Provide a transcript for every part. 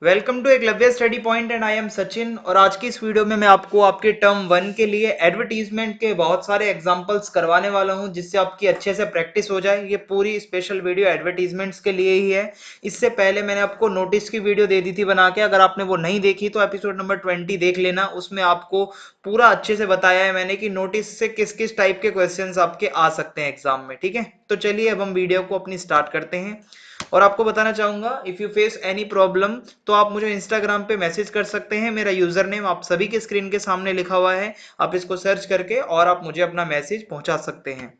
Welcome to Eklavya study point and I am Sachin. और आज की इस वीडियो में मैं आपको आपके टर्म 1 के लिए एडवर्टीजमेंट के बहुत सारे एग्जांपल्स करवाने वाला हूं, जिससे आपकी अच्छे से प्रैक्टिस हो जाए। ये पूरी स्पेशल वीडियो एडवर्टीजमेंट्स के लिए ही है। इससे पहले मैंने आपको नोटिस की वीडियो दे दी थी बना के, अगर आपने वो नहीं देखी तो एपिसोड नंबर 20 देख लेना। उसमें आपको पूरा अच्छे से बताया है मैंने कि नोटिस से किस किस टाइप के क्वेश्चन आपके आ सकते हैं एग्जाम में। ठीक है, तो चलिए अब हम वीडियो को अपनी स्टार्ट करते हैं। और आपको बताना चाहूंगा, if you face any problem तो आप मुझे इंस्टाग्राम पे मैसेज कर सकते हैं। मेरा यूजर नेम आप सभी के स्क्रीन के सामने लिखा हुआ है, आप इसको सर्च करके और आप मुझे अपना मैसेज पहुंचा सकते हैं।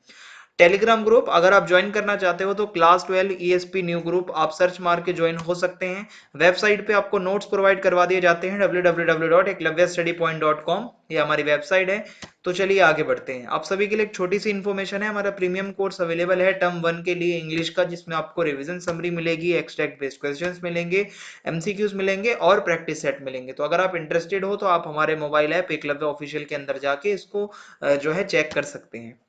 टेलीग्राम ग्रुप अगर आप ज्वाइन करना चाहते हो तो क्लास 12 ईएसपी न्यू ग्रुप आप सर्च मार के ज्वाइन हो सकते हैं। वेबसाइट पे आपको नोट्स प्रोवाइड करवा दिए जाते हैं www.eklavyastudypoint.com, ये हमारी वेबसाइट है। तो चलिए आगे बढ़ते हैं। आप सभी के लिए एक छोटी सी इन्फॉर्मेशन है, हमारा प्रीमियम कोर्स अवेलेबल है टर्म 1 के लिए इंग्लिश का, जिसमें आपको रिवीजन समरी मिलेगी, एक्सट्रैक्ट बेस्ड क्वेश्चंस मिलेंगे, एमसीक्यूज मिलेंगे और प्रैक्टिस सेट मिलेंगे। तो अगर आप इंटरेस्टेड हो तो आप हमारे मोबाइल ऐप एकलव्य ऑफिशियल के अंदर जाके इसको जो है चेक कर सकते हैं।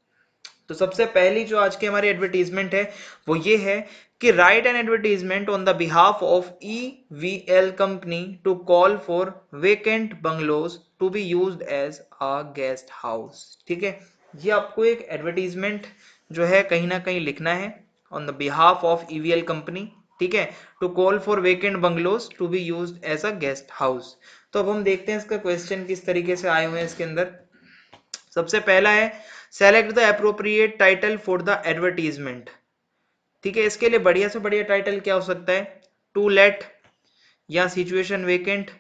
तो सबसे पहली जो आज की हमारी एडवर्टीजमेंट है वो ये है कि write an advertisement on the behalf of EVL company to call for vacant bungalows to be used as a guest house. ठीक है, ये आपको एक एडवर्टीजमेंट जो है कहीं ना कहीं लिखना है on the behalf of EVL company. ठीक है, to call for vacant bungalows to be used as a guest house. तो अब हम देखते हैं इसका क्वेश्चन किस तरीके से आए हुए हैं इसके अंदर। सबसे पहला है select the appropriate title for the advertisement. ठीक है, इसके लिए बढ़िया से बढ़िया टाइटल क्या हो सकता है? टू लेट, या सिचुएशन वेकेंट,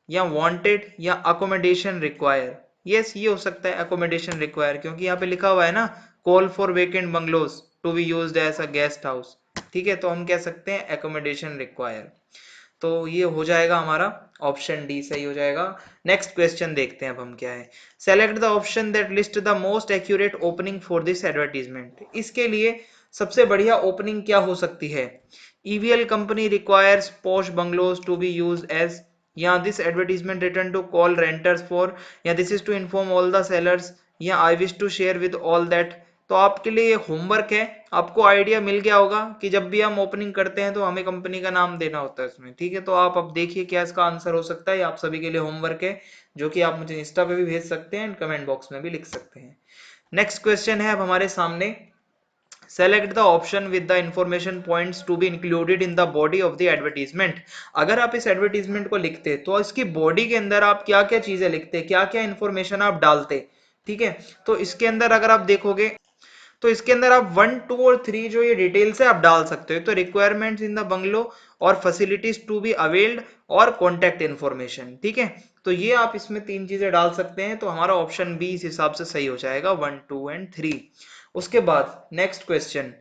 या वांटेड, या अकोमोडेशन रिक्वायर। यस, ये हो सकता है अकोमोडेशन रिक्वायर, क्योंकि यहाँ पे लिखा हुआ है ना call for vacant bungalows to be used as a guest house. ठीक है, तो हम कह सकते हैं अकोमोडेशन रिक्वायर। तो ये हो जाएगा हमारा ऑप्शन डी सही हो जाएगा। नेक्स्ट क्वेश्चन देखते हैं अब हम क्या है। Select the option that list the most accurate opening for this advertisement. इसके लिए सबसे बढ़िया ओपनिंग क्या हो सकती है? EVL company requires posh bungalows to be use as, या this advertisement written to call renters for, या this is to inform all the sellers, या I wish to share with all that. तो आपके लिए होमवर्क है, आपको idea मिल गया होगा कि जब भी हम ओपनिंग करते हैं तो हमें कंपनी का नाम देना होता है इसमें। ठीक है, तो आप अब देखिए क्या इसका आंसर हो सकता है। आप सभी के लिए होमवर्क है, जो कि आप मुझे इंस्टा पे भी भेज सकते हैं एंड कमेंट बॉक्स में भी लिख सकते हैं। नेक्स्ट क्वेश्चन है अब हमारे सामने। Select the option with the information points to be included in the body of the advertisement. अगर आप इस एडवर्टीजमेंट को लिखते तो इसकी बॉडी के अंदर आप क्या क्या चीजें लिखते, क्या क्या इंफॉर्मेशन आप डालते। ठीक है, तो इसके अंदर अगर आप देखोगे तो इसके अंदर आप 1, 2 और 3 जो ये डिटेल्स है आप डाल सकते हो। तो रिक्वायरमेंट्स इन द बंगलो और फैसिलिटीज टू बी अवेल्ड और कॉन्टेक्ट इन्फॉर्मेशन। ठीक है, तो ये आप इसमें 3 चीजें डाल सकते हैं। तो हमारा ऑप्शन बी इस हिसाब से सही हो जाएगा, 1, 2 एंड 3। उसके बाद next question,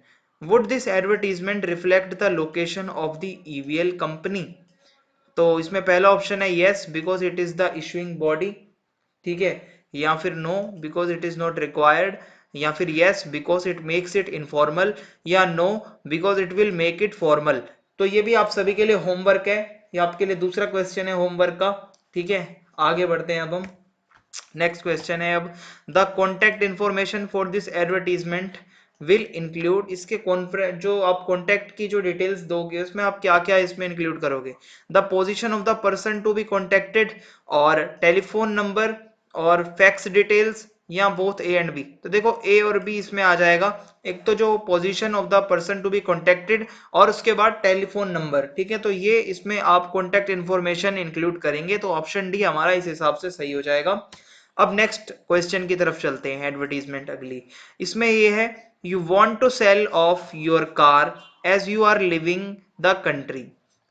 would this advertisement reflect the location of the EVL company? तो इसमें पहला ऑप्शन है yes because it is the issuing body. ठीक है, या फिर no because it is not required, या फिर yes because it makes it informal, या no because it will make it formal. तो ये भी आप सभी के लिए होमवर्क है, ये आपके लिए दूसरा क्वेश्चन है होमवर्क का। ठीक है, आगे बढ़ते हैं अब हम। नेक्स्ट क्वेश्चन है अब, the contact information for this advertisement will include. इसके जो आप कॉन्टेक्ट की जो डिटेल्स दोगे उसमें आप क्या क्या इसमें इंक्लूड करोगे? The position of the person to be contacted, और टेलीफोन नंबर, और फैक्स डिटेल्स, या बोथ ए एंड बी। तो देखो ए और बी इसमें आ जाएगा। एक तो जो position of the person to be contacted और उसके बाद टेलीफोन नंबर। ठीक है, तो ये इसमें आप कॉन्टेक्ट इन्फॉर्मेशन इंक्लूड करेंगे। तो ऑप्शन डी हमारा इस हिसाब से सही हो जाएगा। अब नेक्स्ट क्वेश्चन की तरफ चलते हैं, एडवर्टीजमेंट अगली। इसमें ये है, you want to sell of your car as you are living the country,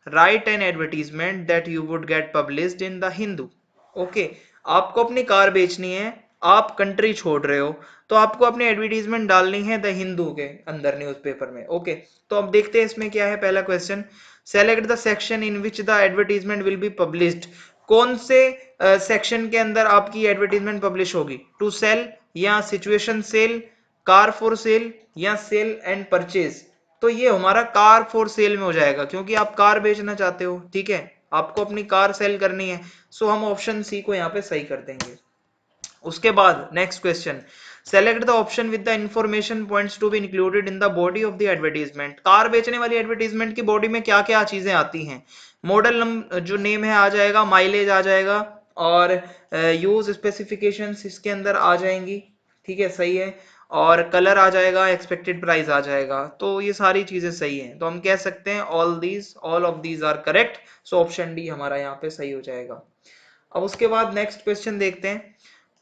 right an advertisement that you would get published in the Hindu. Okay, आपको अपनी कार बेचनी है, आप कंट्री छोड़ रहे हो, तो आपको अपनी एडवर्टीजमेंट डालनी है द हिंदू के अंदर, न्यूज़पेपर में। ओके, तो अब देखते हैं इसमें क्या है। पहला question, select the section in which the advertisement will be published. कौन से सेक्शन के अंदर आपकी एडवर्टीजमेंट पब्लिश होगी? टू सेल, या situation sale, car for sale, या सेल एंड परचेज। तो ये हमारा कार फॉर सेल में हो जाएगा, क्योंकि आप कार बेचना चाहते हो। ठीक है, आपको अपनी कार सेल करनी है, सो हम ऑप्शन सी को यहाँ पे सही कर देंगे। उसके बाद next question, select the option with the information points to be included in the body of the advertisement. Car बेचने वाली एडवर्टीजमेंट की बॉडी में क्या क्या चीजें आती हैं? मॉडल जो नेम है आ जाएगा, माइलेज आ जाएगा, और यूज स्पेसिफिकेशंस इसके अंदर आ जाएंगी, ठीक है, सही है, और कलर आ जाएगा, एक्सपेक्टेड प्राइस आ जाएगा। तो ये सारी चीजें सही हैं, तो हम कह सकते हैं all of these are correct. So option D हमारा यहाँ पे सही हो जाएगा। अब उसके बाद नेक्स्ट क्वेश्चन देखते हैं,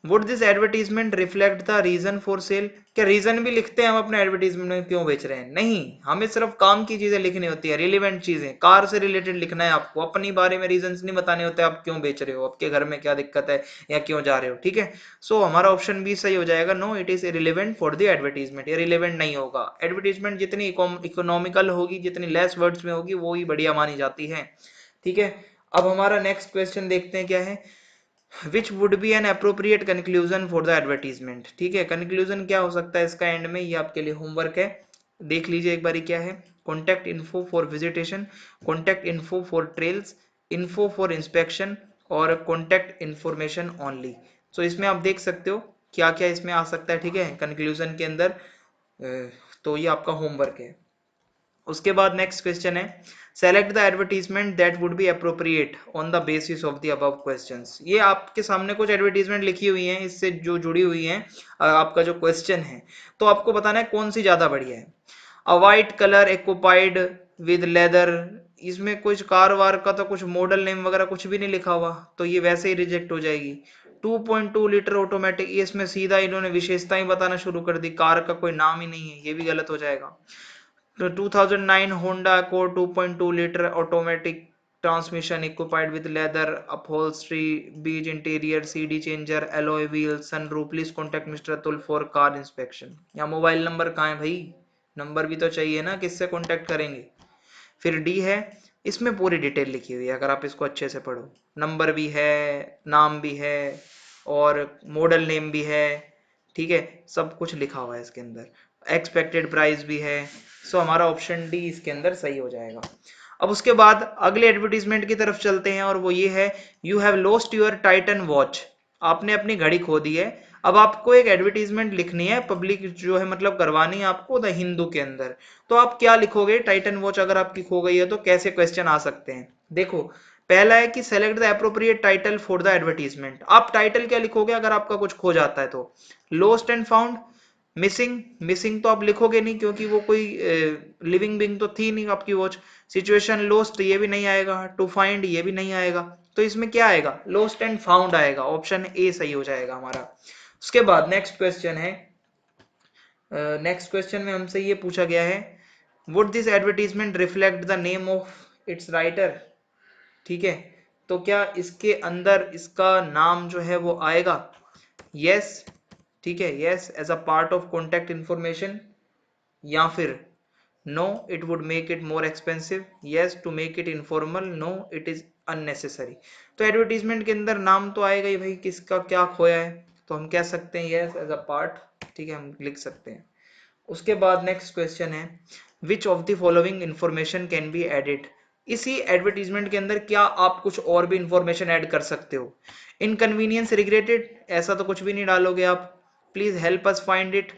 would this advertisement reflect the reason for sale? क्या रीजन भी लिखते हैं हम अपने एडवर्टीजमेंट में क्यों बेच रहे हैं? नहीं, हमें सिर्फ काम की चीजें लिखनी होती है, रिलेवेंट चीजें, कार से रिलेटेड लिखना है आपको, अपनी बारे में रीजंस नहीं बताने होते आप क्यों बेच रहे हो, आपके घर में क्या दिक्कत है या क्यों जा रहे हो, ठीक है। सो हमारा ऑप्शन बी सही हो जाएगा, no it is relevant for the advertisement. ये रिलेवेंट नहीं होगा, एडवर्टीजमेंट जितनी इकोनॉमिकल होगी, जितनी लेस वर्ड्स में होगी, वो ही बढ़िया मानी जाती है, ठीक है। अब हमारा नेक्स्ट क्वेश्चन देखते हैं क्या है, which would be an appropriate conclusion for the advertisement. ठीक है, कंक्लूजन क्या हो सकता है इसका एंड में, ये आपके लिए होमवर्क है, देख लीजिए एक बारी क्या है। Contact info for visitation, contact info for trails, info for inspection, और कॉन्टैक्ट इन्फॉर्मेशन ओनली। सो इसमें आप देख सकते हो क्या क्या इसमें आ सकता है, ठीक है, कंक्लूजन के अंदर। तो ये आपका होमवर्क है। उसके बाद नेक्स्ट क्वेश्चन है, select the advertisement that would be appropriate on the basis of the above questions. ये आपके सामने कुछ एडवर्टीजमेंट लिखी हुई हैं, इससे जो जुड़ी हुई हैं आपका जो क्वेश्चन है, तो आपको बताना है कौन सी ज्यादा बढ़िया है। अ white colour occupied with leather, इसमें कुछ कार वार का तो कुछ मॉडल नेम वगैरह कुछ भी नहीं लिखा हुआ, तो ये वैसे ही रिजेक्ट हो जाएगी। 2.2 लीटर ऑटोमेटिक, इसमें सीधा इन्होंने विशेषताएं बताना शुरू कर दी, कार का कोई नाम ही नहीं है, ये भी गलत हो जाएगा। तो 2009 Honda Accord 2.2 liter automatic transmission equipped with leather upholstery, beige interior, CD changer, alloy wheels, sunroof. Please contact Mr. Atul for car inspection। या मोबाइल नंबर कहाँ है भाई, नंबर भी तो चाहिए ना, किससे कांटेक्ट करेंगे। फिर डी है, इसमें पूरी डिटेल लिखी हुई है, अगर आप इसको अच्छे से पढ़ो, नंबर भी है, नाम भी है, और मॉडल नेम भी है, ठीक है, सब कुछ लिखा हुआ है इसके अंदर, एक्सपेक्टेड प्राइस भी है। सो हमारा ऑप्शन डी इसके अंदर सही हो जाएगा। अब उसके बाद अगले एडवर्टीजमेंट की तरफ चलते हैं, और वो ये है, you have lost your Titan watch. आपने अपनी घड़ी खो दी है। अब आपको एक एडवर्टीजमेंट लिखनी है, पब्लिक जो है मतलब करवानी है आपको द हिंदू के अंदर, तो आप क्या लिखोगे, टाइटन वॉच अगर आपकी खो गई है तो कैसे क्वेश्चन आ सकते हैं। देखो, पहला है कि select the appropriate title for the advertisement. आप टाइटल क्या लिखोगे अगर आपका कुछ खो जाता है तो, lost and found, missing, missing तो आप लिखोगे नहीं क्योंकि वो कोई लिविंग बीइंग तो थी नहीं आपकी वॉच। सिचुएशन लॉस्ट, ये भी नहीं आएगा, टू फाइंड ये भी नहीं आएगा, तो इसमें क्या आएगा, लॉस्ट एंड फाउंड आएगा, ऑप्शन ए सही हो जाएगा हमारा। उसके बाद नेक्स्ट क्वेश्चन है, नेक्स्ट क्वेश्चन में हमसे ये पूछा गया है, would this advertisement reflect the name of its writer. ठीक है, तो क्या इसके अंदर इसका नाम जो है वो आएगा, यस, ठीक है, yes as a part of contact information, या फिर no it would make it more expensive, yes to make it informal, no it is unnecessary. तो एडवर्टीजमेंट के अंदर नाम तो आएगा ही भाई, किसका क्या खोया है, तो हम कह सकते हैं यस एज अ पार्ट, ठीक है, हम लिख सकते हैं। उसके बाद नेक्स्ट क्वेश्चन है, which of the following information can be added. इसी एडवर्टीजमेंट के अंदर क्या आप कुछ और भी इंफॉर्मेशन ऐड कर सकते हो। इनकन्वीनियंस रिग्रेटेड, ऐसा तो कुछ भी नहीं डालोगे आप, please help us find it,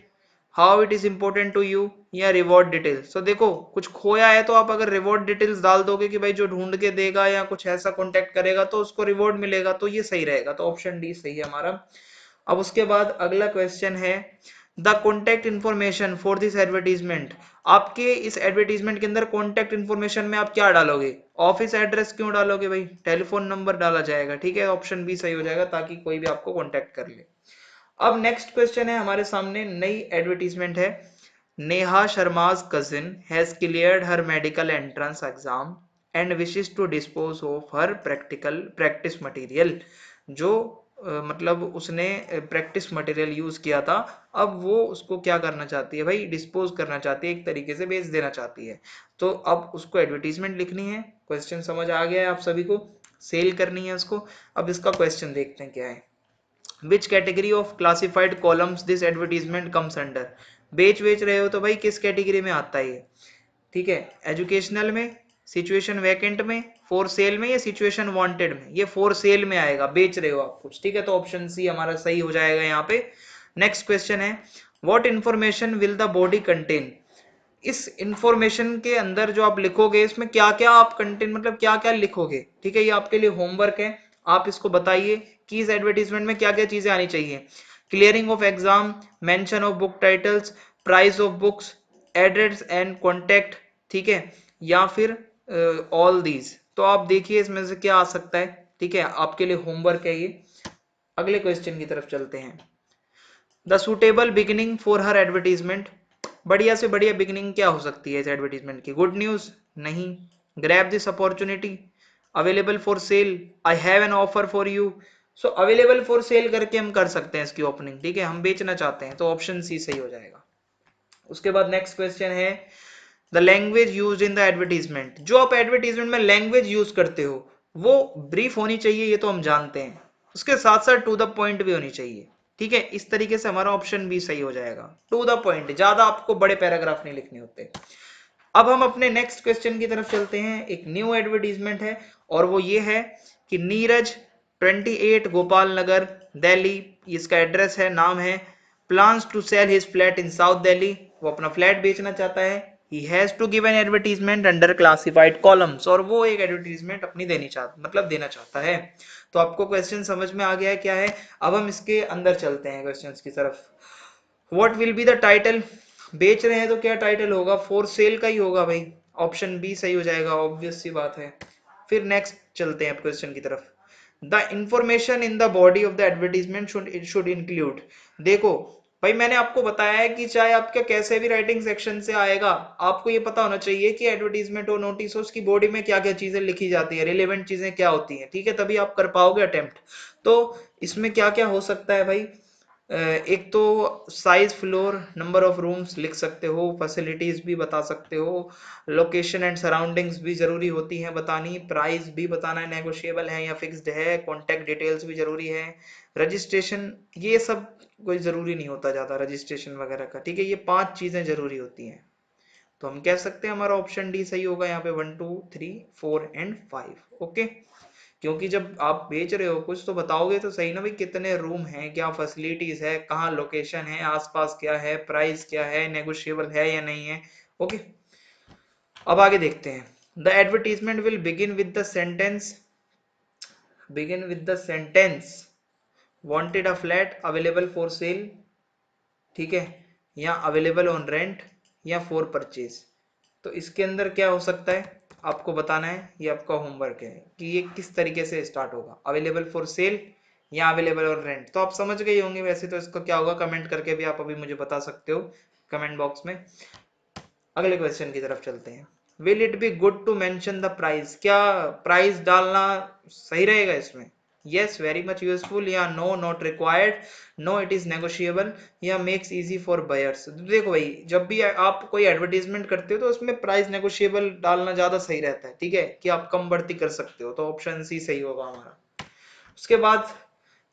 how it is important to you, या रिवॉर्ड डिटेल्स। तो देखो, कुछ खोया है तो आप अगर रिवॉर्ड डिटेल्स डाल दोगे कि भाई जो ढूंढ के देगा या कुछ ऐसा कॉन्टेक्ट करेगा तो उसको रिवॉर्ड मिलेगा, तो ये सही रहेगा, तो ऑप्शन डी सही है हमारा। अब उसके बाद अगला क्वेश्चन है, the contact information for this advertisement. आपके इस एडवर्टीजमेंट के अंदर कॉन्टैक्ट इन्फॉर्मेशन में आप क्या डालोगे, ऑफिस एड्रेस क्यों डालोगे भाई, टेलीफोन नंबर डाला जाएगा, ठीक है, ऑप्शन बी सही हो जाएगा, ताकि कोई भी आपको कॉन्टैक्ट कर ले। अब नेक्स्ट क्वेश्चन है हमारे सामने, नई एडवर्टीजमेंट है, Neha शर्मा's cousin has cleared her medical entrance exam and wishes to dispose of her practical practice material। जो मतलब उसने प्रैक्टिस मटेरियल यूज किया था, अब वो उसको क्या करना चाहती है भाई, डिस्पोज करना चाहती है, एक तरीके से बेच देना चाहती है। तो अब उसको एडवर्टीजमेंट लिखनी है, क्वेश्चन समझ आ गया है आप सभी को, सेल करनी है उसको। अब इसका क्वेश्चन देखते हैं क्या है, which category of classified columns this advertisement comes under. बेच रहे हो तो भाई किस कैटेगरी में आता है ये, ठीक है, एजुकेशनल में, सिचुएशन वैकेंट में, फॉर सेल में, या सिचुएशन वांटेड में। ये फॉर सेल में आएगा, बेच रहे हो आप कुछ, ठीक है, तो ऑप्शन सी हमारा सही हो जाएगा यहाँ पे। नेक्स्ट क्वेश्चन है what information will the body contain. इस इंफॉर्मेशन के अंदर जो आप लिखोगे इसमें क्या क्या आप कंटेंट मतलब क्या क्या लिखोगे, ठीक है, ये आपके लिए होमवर्क है। आप इसको बताइए कि इस एडवर्टीजमेंट में क्या क्या चीजें आनी चाहिए। Clearing of exam, mention of book titles, price of books, address and contact, ठीक है, या फिर ऑल दीज। तो आप देखिए इसमें से क्या आ सकता है, ठीक है, आपके लिए होमवर्क है ये। अगले क्वेश्चन की तरफ चलते हैं। The suitable beginning for her advertisement. बढ़िया से बढ़िया बिगिनिंग क्या हो सकती है इस एडवर्टीजमेंट की। गुड न्यूज नहीं। Grab this opportunity, available for sale, I have an offer for you. So available for sale करके हम कर सकते हैं इसकी ओपनिंग, ठीक है, हम बेचना चाहते हैं, तो ऑप्शन सी सही हो जाएगा। उसके बाद नेक्स्ट क्वेश्चन है the language use in the advertisement. जो आप एडवर्टीजमेंट में लैंग्वेज यूज करते हो वो ब्रीफ होनी चाहिए, ये तो हम जानते हैं, उसके साथ साथ टू द पॉइंट भी होनी चाहिए, ठीक है। इस तरीके से हमारा ऑप्शन भी सही हो जाएगा, टू द पॉइंट, ज्यादा आपको बड़े पैराग्राफ नहीं लिखने होते। अब हम अपने नेक्स्ट क्वेश्चन की तरफ चलते हैं। एक न्यू एडवर्टीजमेंट है और वो ये है कि नीरज 28 गोपाल नगर दिल्ली, इसका एड्रेस है, नाम है, plans to sell his flat in South Delhi. वो अपना फ्लैट बेचना चाहता है। He has to give an advertisement under classified columns, और वो एक एडवर्टीजमेंट अपनी देना चाहता है। तो आपको क्वेश्चन समझ में आ गया है क्या है। अब हम इसके अंदर चलते हैं क्वेश्चंस की तरफ। What will be the title. बेच रहे हैं तो क्या टाइटल होगा, फॉर सेल का ही होगा भाई, ऑप्शन बी सही हो जाएगा, ऑब्वियस सी बात है। फिर नेक्स्ट चलते हैं क्वेश्चन की तरफ। The information in the body of the advertisement should include. देखो भाई मैंने आपको बताया है कि चाहे आपका कैसे भी राइटिंग सेक्शन से आएगा, आपको ये पता होना चाहिए कि एडवर्टीजमेंट हो, नोटिस हो, उसकी बॉडी में क्या क्या चीजें लिखी जाती है, रिलेवेंट चीजें क्या होती हैं, ठीक है, तभी आप कर पाओगे अटेम्प्ट। तो इसमें क्या क्या हो सकता है भाई, एक तो size, floor, number of rooms लिख सकते हो, फैसिलिटीज भी बता सकते हो, लोकेशन एंड सराउंडिंग्स भी जरूरी होती हैं बतानी, प्राइस भी बताना है, नेगोशिएबल है या फिक्स्ड है, कॉन्टेक्ट डिटेल्स भी जरूरी है, रजिस्ट्रेशन, ये सब कोई जरूरी नहीं होता ज्यादा रजिस्ट्रेशन वगैरह का, ठीक है, ये 5 चीजें जरूरी होती हैं। तो हम कह सकते हैं हमारा ऑप्शन डी सही होगा यहाँ पे, 1 2 3 4 एंड 5। ओके, क्योंकि जब आप बेच रहे हो कुछ तो बताओगे तो सही ना भाई, कितने रूम हैं, क्या फैसिलिटीज है, कहाँ लोकेशन है, आसपास क्या है, प्राइस क्या है, नेगोशिएबल है या नहीं है। ओके, अब आगे देखते हैं। The advertisement will begin with the sentence wanted a flat available for sale, ठीक है, या अवेलेबल ऑन रेंट, या फॉर परचेज। तो इसके अंदर क्या हो सकता है आपको बताना है, ये आपका होमवर्क है कि ये किस तरीके से स्टार्ट होगा, अवेलेबल फॉर सेल या अवेलेबल ऑन रेंट। तो आप समझ गए होंगे वैसे तो, इसका क्या होगा कमेंट करके भी आप अभी मुझे बता सकते हो कमेंट बॉक्स में। अगले क्वेश्चन की तरफ चलते हैं। Will it be good to mention the price. क्या प्राइस डालना सही रहेगा इसमें। यस, वेरी मच यूजफुल, या no, not required, no it is negotiable, या मेक्स इजी फॉर बायर्स। देखो भाई जब भी आप कोई एडवर्टीजमेंट करते हो तो उसमें प्राइस नेगोशिएबल डालना ज्यादा सही रहता है, ठीक है, कि आप कम बढ़ती कर सकते हो, तो ऑप्शन सी सही होगा हमारा। उसके बाद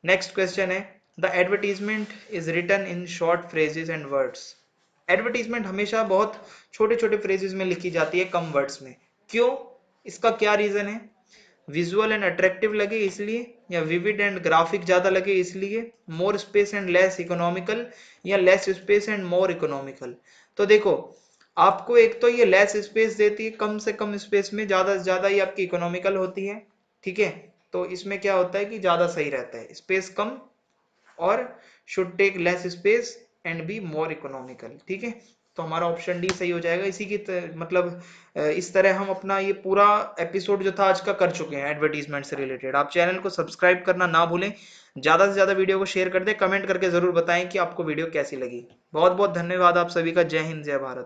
नेक्स्ट क्वेश्चन है the advertisement is written in short phrases and words. Advertisement हमेशा बहुत छोटे छोटे फ्रेजेस में लिखी जाती है, कम वर्ड्स में, क्यों, इसका क्या रीजन है। विजुअल एंड अट्रैक्टिव लगे इसलिए, या विविड एंड ग्राफिक ज्यादा लगे इसलिए, more space and less economical, या less space and more economical. तो देखो आपको एक तो ये लेस स्पेस देती है, कम से कम स्पेस में ज्यादा से ज्यादा, ये आपकी इकोनॉमिकल होती है, ठीक है। तो इसमें क्या होता है कि ज्यादा सही रहता है, स्पेस कम और should take less space and be more economical, ठीक है। तो हमारा ऑप्शन डी सही हो जाएगा। इसी की मतलब इस तरह हम अपना ये पूरा एपिसोड जो था आज का कर चुके हैं एडवर्टीजमेंट से रिलेटेड। आप चैनल को सब्सक्राइब करना ना भूलें, ज्यादा से ज्यादा वीडियो को शेयर कर दें, कमेंट करके जरूर बताएं कि आपको वीडियो कैसी लगी। बहुत बहुत धन्यवाद आप सभी का। जय हिंद, जय भारत।